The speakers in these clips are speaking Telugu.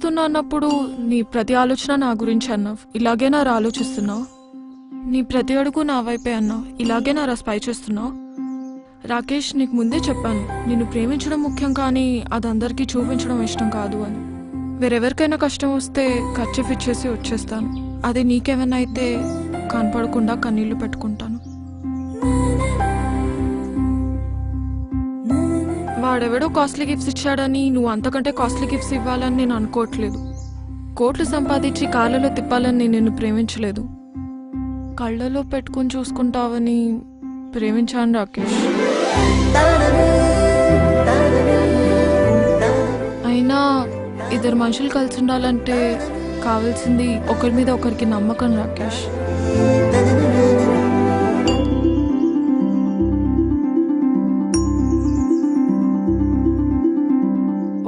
ప్రేమిస్తున్నా అన్నప్పుడు నీ ప్రతి ఆలోచన నా గురించి అన్నావు. ఇలాగే నా ఆలోచిస్తున్నావు. నీ ప్రతి అడుగు నా వైపే అన్నావు. ఇలాగే నా స్పై చేస్తున్నావు. రాకేష్, నీకు ముందే చెప్పాను, నిన్ను ప్రేమించడం ముఖ్యం కానీ అది అందరికీ చూపించడం ఇష్టం కాదు అని. వేరెవరికైనా కష్టం వస్తే ఖర్చు ఇచ్చేసి వచ్చేస్తాను. అదే నీకేమైనా అయితే కనపడకుండా కన్నీళ్లు పెట్టుకుంటాను. వాడెవడో కాస్ట్లీ గిఫ్ట్స్ ఇచ్చాడని నువ్వు అంతకంటే కాస్ట్లీ గిఫ్ట్స్ ఇవ్వాలని నేను అనుకోవట్లేదు. కోట్లు సంపాదించి కాళ్ళలో తిప్పాలని నేను నిన్ను ప్రేమించలేదు. కళ్ళలో పెట్టుకుని చూసుకుంటావని ప్రేమించాను రాకేష్. అయినా ఇద్దరు మనుషులు కలిసి ఉండాలంటే కావాల్సింది ఒకరి మీద ఒకరికి నమ్మకం రాకేష్.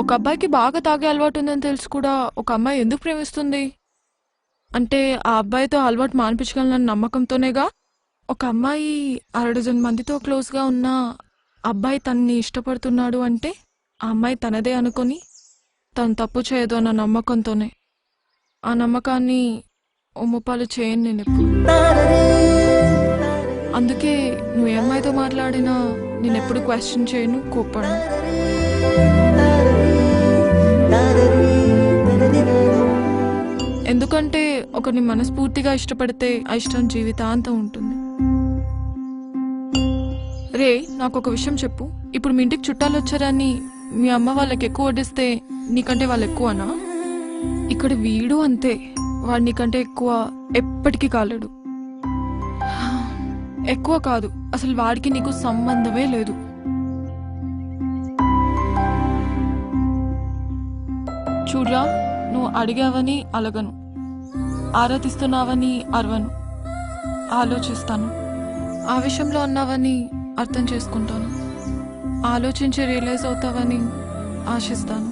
ఒక అబ్బాయికి బాగా తాగే అలవాటు ఉందని తెలుసు కూడా ఒక అమ్మాయి ఎందుకు ప్రేమిస్తుంది అంటే ఆ అబ్బాయితో అలవాటు మానిపించగలనన్న నమ్మకంతోనేగా. ఒక అమ్మాయి 6 మందితో క్లోజ్గా ఉన్న అబ్బాయి తనని ఇష్టపడుతున్నాడు అంటే ఆ అమ్మాయి తనదే అనుకొని తను తప్పు చేయదు అన్న నమ్మకంతోనే. ఆ నమ్మకాన్ని ఒమ్ముపాలు చేయను నేను ఎప్పుడు. అందుకే నువ్వు ఏ అమ్మాయితో మాట్లాడినా నేను ఎప్పుడు క్వశ్చన్ చేయను, కోప్పడను. ఎందుకంటే ఒకరిని మనస్ఫూర్తిగా ఇష్టపడితే ఆ ఇష్టం జీవితాంతం ఉంటుంది. రే, నాకు ఒక విషయం చెప్పు. ఇప్పుడు మీ ఇంటికి చుట్టాలు వచ్చారని మీ అమ్మ వాళ్ళకి ఎక్కువ వడ్డిస్తే నీకంటే వాళ్ళు ఎక్కువనా? ఇక్కడ వీడు అంతే, వాడు నీకంటే ఎక్కువ ఎప్పటికీ కాలేడు. ఎక్కువ కాదు, అసలు వాడికి నీకు సంబంధమే లేదు. చూడ్రా, నువ్వు అడిగావని అలగను, ఆరాధిస్తున్నావని అరవను, ఆలోచిస్తాను. ఆవేశంలో అన్నావని అర్థం చేసుకుంటాను, ఆలోచించి రియలైజ్ అవుతావని ఆశిస్తాను.